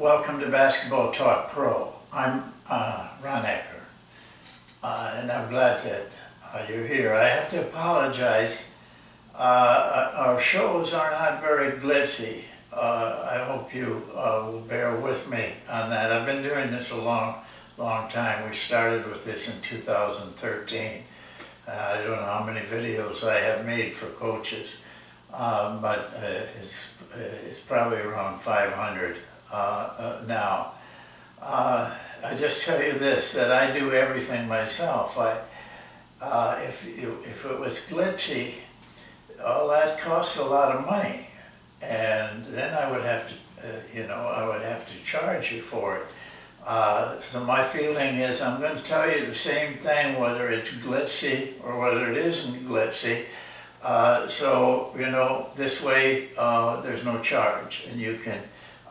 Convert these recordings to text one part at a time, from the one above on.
Welcome to Basketball Talk Pro. I'm Ron Ecker, and I'm glad that you're here. I have to apologize. Our shows are not very glitzy. I hope you will bear with me on that. I've been doing this a long time. We started with this in 2013. I don't know how many videos I have made for coaches, but it's probably around 500 now. I just tell you this, that I do everything myself. If it was glitzy, all that costs a lot of money, and then I would have to, I would have to charge you for it. So my feeling is I'm going to tell you the same thing, whether it's glitzy or whether it isn't glitzy. So, this way there's no charge, and you can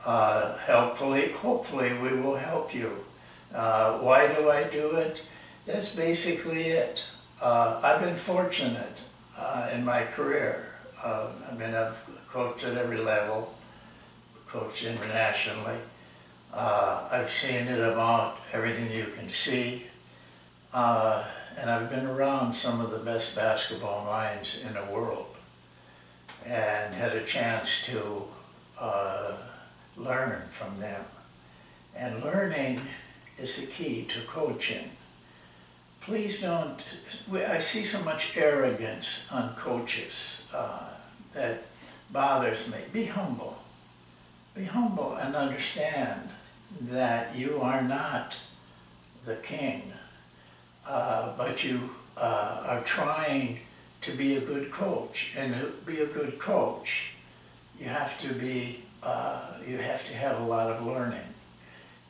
hopefully we will help you. Why do I do it? That's basically it. I've been fortunate in my career. I've coached at every level, coached internationally. I've seen it about everything you can see, and I've been around some of the best basketball minds in the world and had a chance to learn from them. And learning is the key to coaching. Please don't, I see so much arrogance on coaches that bothers me. Be humble. Be humble and understand that you are not the king, but you are trying to be a good coach. And to be a good coach, you have to have a lot of learning.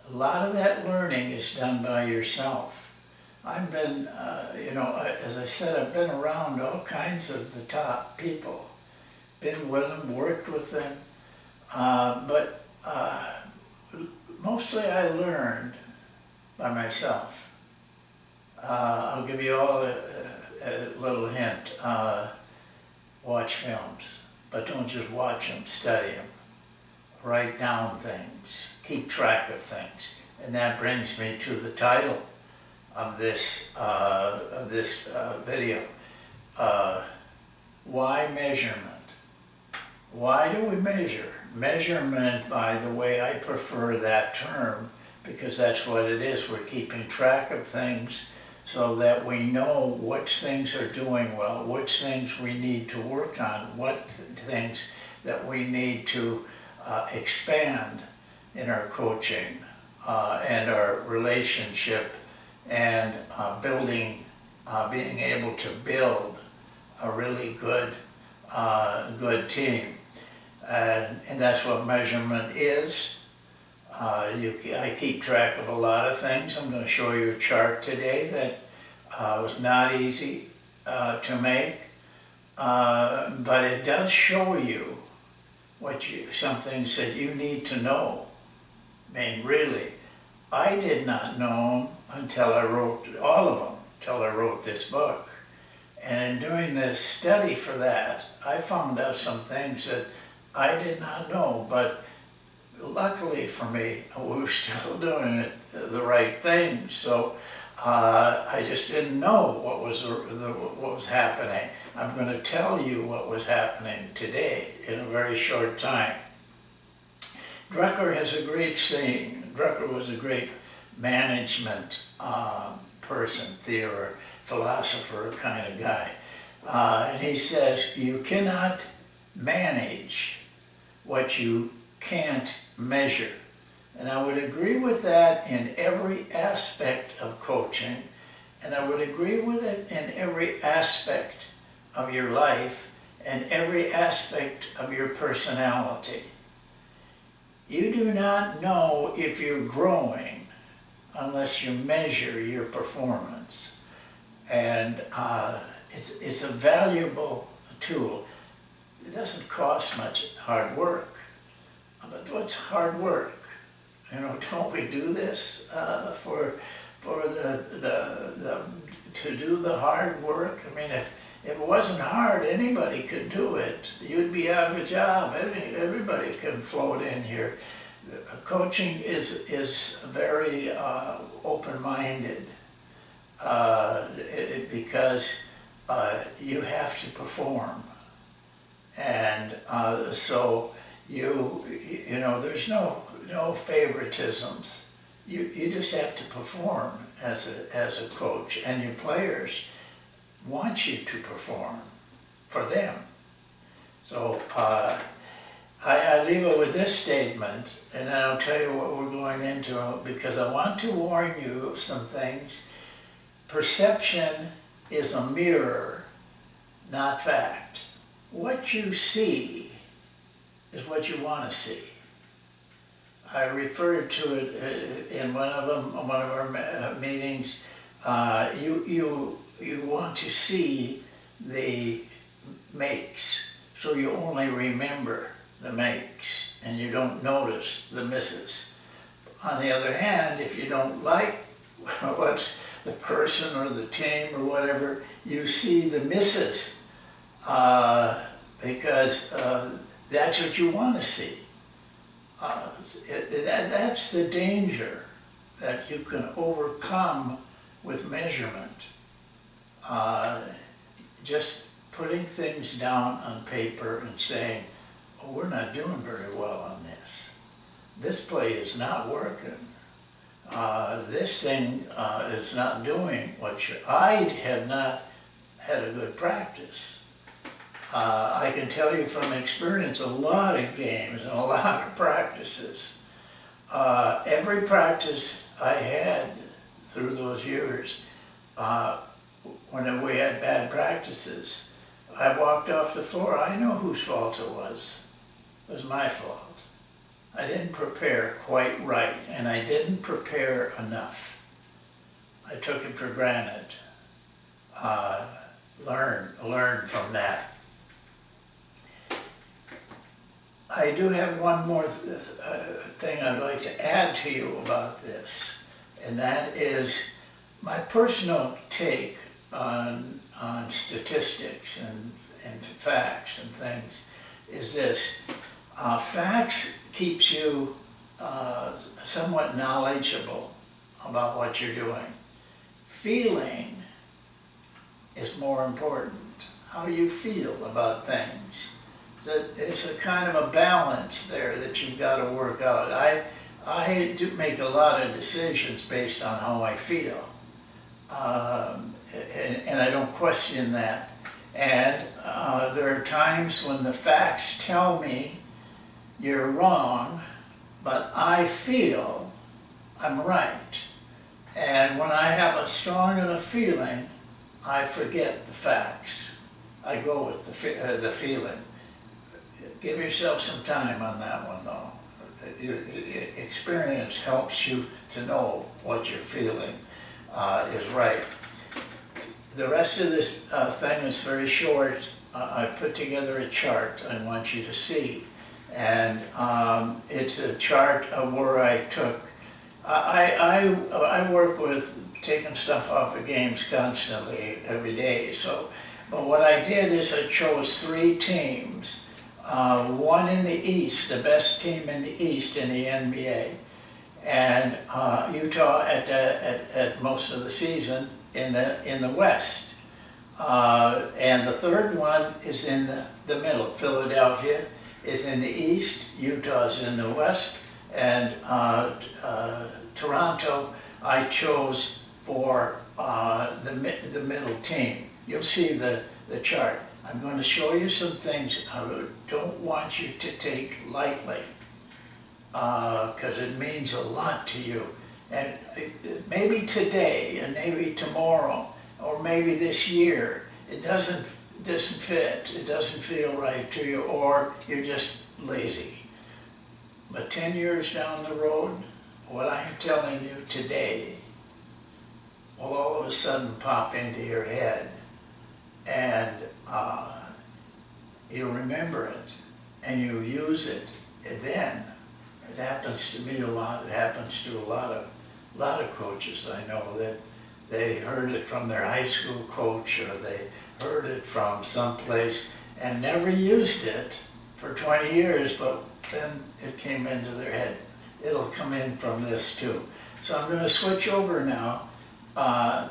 A lot of that learning is done by yourself. I've been, as I said, I've been around all kinds of the top people, been with them, worked with them, but mostly I learned by myself. I'll give you all a little hint. Watch films, but don't just watch them, study them. Write down things, keep track of things. And that brings me to the title of this video. Why measurement? Why do we measure? Measurement, by the way, I prefer that term because that's what it is. We're keeping track of things so that we know which things are doing well, which things we need to work on, what things that we need to expand in our coaching and our relationship and being able to build a really good team. And that's what measurement is. I keep track of a lot of things. I'm going to show you a chart today that was not easy to make, but it does show you some things that you need to know. I mean, really, I did not know them until I wrote all of them, until I wrote this book. And in doing this study for that, I found out some things that I did not know, but luckily for me, we were still doing it, the right things. So I just didn't know what was happening. I'm going to tell you what was happening today in a very short time. Drucker has a great saying. Drucker was a great management person, theorist, philosopher kind of guy. And he says, you cannot manage what you can't measure. And I would agree with that in every aspect of coaching, and I would agree with it in every aspect of your life and every aspect of your personality. You do not know if you're growing unless you measure your performance. And it's a valuable tool. It doesn't cost much hard work. But what's hard work? Don't we do this to do the hard work? I mean, if it wasn't hard, anybody could do it. You'd be out of a job. Everybody can float in here. Coaching is very open-minded because you have to perform, and so you know there's no favoritisms. You just have to perform as a coach, and your players want you to perform for them. So I leave it with this statement, and then I'll tell you what we're going into, because I want to warn you of some things. Perception is a mirror, not fact. What you see is what you want to see. I referred to it in one of our meetings. You want to see the makes, so you only remember the makes and you don't notice the misses. On the other hand, if you don't like what's the person or the team or whatever, you see the misses because that's what you want to see. That's the danger that you can overcome with measurement. Just putting things down on paper and saying, oh, we're not doing very well on this. This play is not working. This thing is not doing what I have not had a good practice. I can tell you from experience, a lot of games and a lot of practices. Every practice I had through those years, when we had bad practices, I walked off the floor. I know whose fault it was. It was my fault. I didn't prepare quite right, and I didn't prepare enough. I took it for granted. Learn from that. I do have one more thing I'd like to add to you about this, and that is my personal take on statistics and facts and things is this. Facts keeps you somewhat knowledgeable about what you're doing. Feeling is more important. How you feel about things. It's a kind of a balance there that you've got to work out. I do make a lot of decisions based on how I feel. And I don't question that. And there are times when the facts tell me you're wrong, but I feel I'm right. And when I have a strong enough feeling, I forget the facts. I go with the feeling. Give yourself some time on that one, though. Experience helps you to know what you're feeling is right. The rest of this thing is very short. I put together a chart I want you to see. And it's a chart where I took, I work with taking stuff off of games constantly, every day. So, but what I did is I chose 3 teams. One in the East, the best team in the East in the NBA, and Utah at most of the season in the West. And the third one is in the middle. Philadelphia is in the East, Utah's in the West, and Toronto I chose for the middle team. You'll see the chart. I'm going to show you some things I don't want you to take lightly, because it means a lot to you. And maybe today, and maybe tomorrow, or maybe this year, it doesn't fit, it doesn't feel right to you, or you're just lazy. But 10 years down the road, what I'm telling you today will all of a sudden pop into your head, and you remember it, and you use it, and then it happens to me a lot. It happens to a lot of coaches I know, that they heard it from their high school coach, or they heard it from someplace and never used it for 20 years, but then it came into their head. it'll come in from this too. So I'm going to switch over now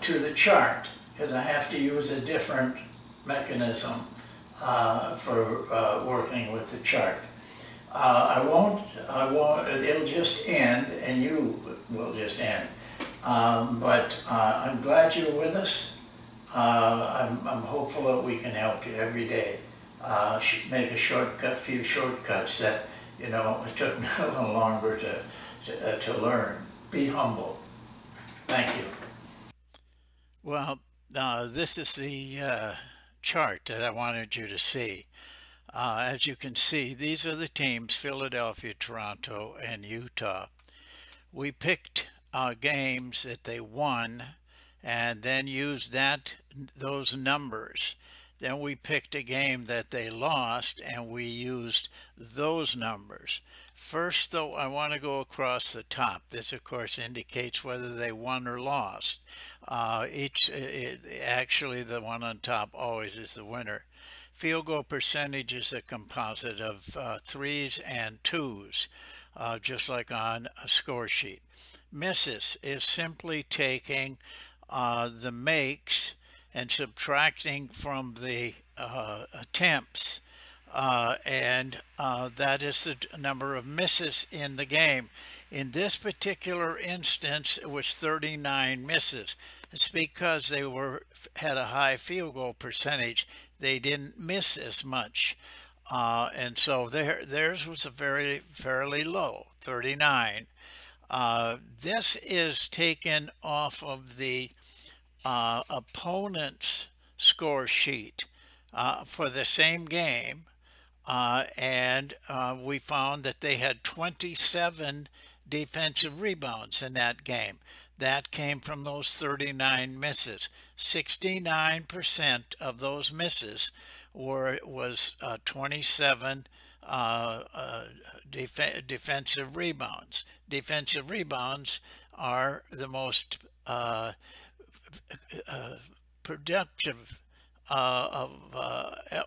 to the chart because I have to use a different mechanism for working with the chart. It'll just end and you will just end. But I'm glad you're with us. I'm hopeful that we can help you every day. Make a few shortcuts that, it took me a little longer to learn. Be humble. Thank you. Well, this is the chart that I wanted you to see. As you can see, these are the teams: Philadelphia, Toronto, and Utah. We picked games that they won and then used those numbers. Then we picked a game that they lost and we used those numbers. First, though, I want to go across the top. This, of course, indicates whether they won or lost. Actually, the one on top always is the winner. Field goal percentage is a composite of threes and twos, just like on a score sheet. Misses is simply taking the makes and subtracting from the attempts, and that is the number of misses in the game. In this particular instance, it was 39 misses. It's because they had a high field goal percentage. They didn't miss as much, and so theirs was fairly low, 39. This is taken off of the opponent's score sheet for the same game, and we found that they had 27 defensive rebounds in that game. That came from those 39 misses. 69% of those misses was 27 defensive rebounds. Defensive rebounds are the most productive of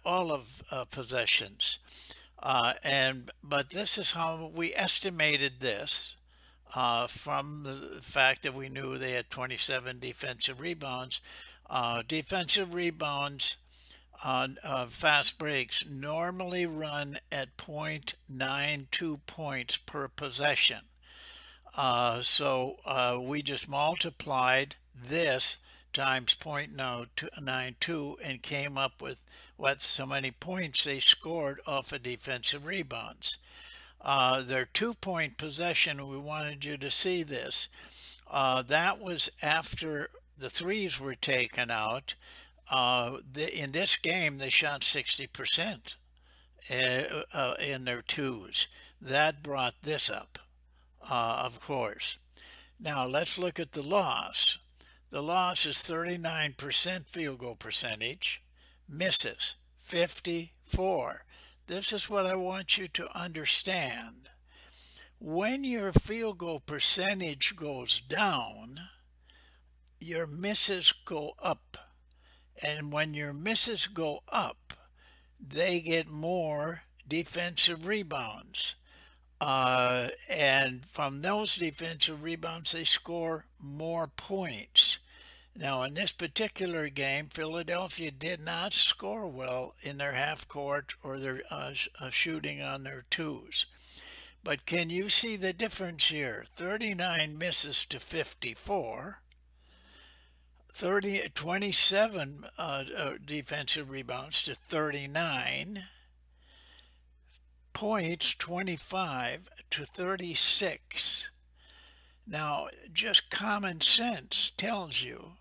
all of possessions. But this is how we estimated this from the fact that we knew they had 27 defensive rebounds. Defensive rebounds on fast breaks normally run at 0.92 points per possession. So we just multiplied this times 0.92 and came up with so many points they scored off of defensive rebounds. Their 2-point possession, we wanted you to see this. That was after the threes were taken out. In this game, they shot 60% in their twos. That brought this up, of course. Now let's look at the loss. The loss is 39% field goal percentage, misses 54. This is what I want you to understand. When your field goal percentage goes down, your misses go up. And when your misses go up, they get more defensive rebounds. And from those defensive rebounds, they score more points. Now, in this particular game, Philadelphia did not score well in their half court or their shooting on their twos. But can you see the difference here? 39 misses to 54. 27 defensive rebounds to 39. Points 25 to 36. Now, just common sense tells you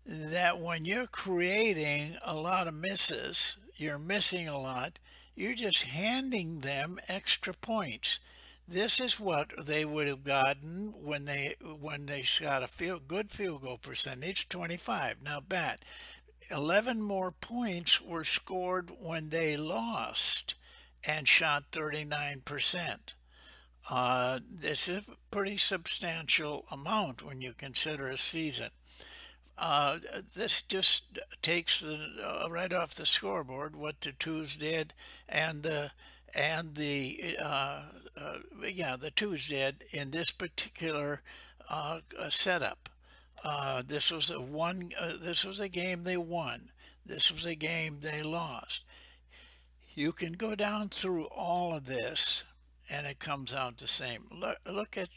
that when you're creating a lot of misses, you're missing a lot, you're just handing them extra points. This is what they would have gotten when they shot a good field goal percentage, 25. Not bad. 11 more points were scored when they lost and shot 39%. This is a pretty substantial amount when you consider a season. This just takes right off the scoreboard what the twos did and the and yeah, the twos did in this particular setup. This was a one. This was a game they won. This was a game they lost. You can go down through all of this, and it comes out the same. Look at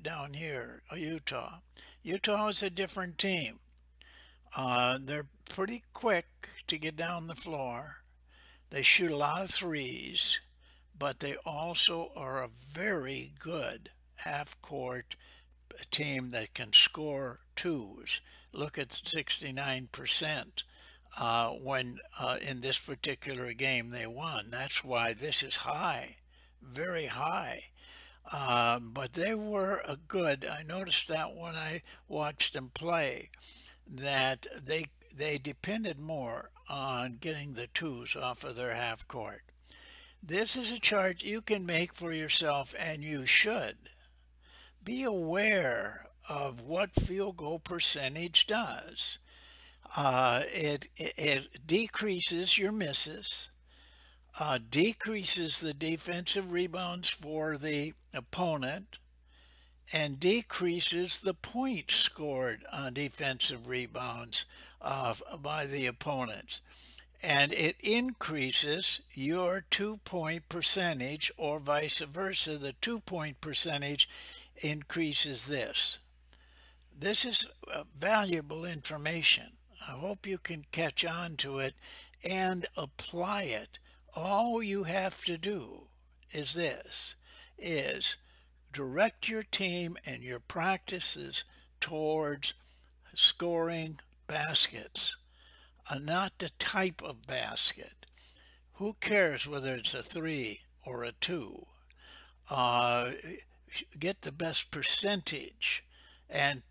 down here, Utah. Utah is a different team. They're pretty quick to get down the floor. They shoot a lot of threes, but they also are a very good half court team that can score twos. Look at 69% when in this particular game they won. That's why this is high, very high. But they were a good. I noticed that when I watched them play, that they depended more on getting the twos off of their half court. This is a chart you can make for yourself, and you should. Be aware of what field goal percentage does. It decreases your misses, decreases the defensive rebounds for the opponent, and decreases the points scored on defensive rebounds by the opponents. And it increases your 2-point percentage, or vice versa. The 2-point percentage increases this. This is valuable information. I hope you can catch on to it and apply it. All you have to do is this, is direct your team and your practices towards scoring baskets, not the type of basket. Who cares whether it's a 3 or a 2? Get the best percentage, and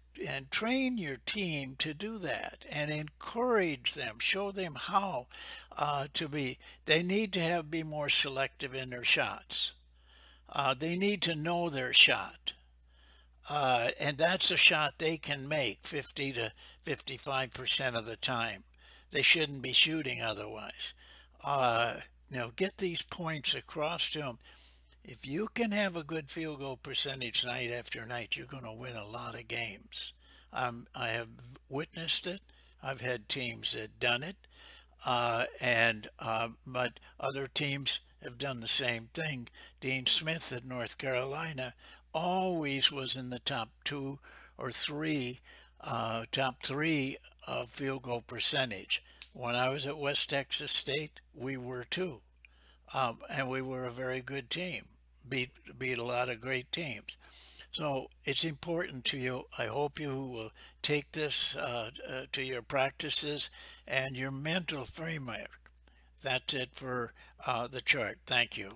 train your team to do that, and encourage them, show them how to be. They need to be more selective in their shots. They need to know their shot. And that's a shot they can make 50 to 55% of the time. They shouldn't be shooting otherwise. Get these points across to them. If you can have a good field goal percentage night after night, you're going to win a lot of games. I have witnessed it. I've had teams that done it, but other teams have done the same thing. Dean Smith at North Carolina always was in the top 2 or 3, top 3 of field goal percentage. When I was at West Texas State, we were too, and we were a very good team. Beat a lot of great teams. So it's important to you. I hope you will take this to your practices and your mental framework. That's it for the chart. Thank you.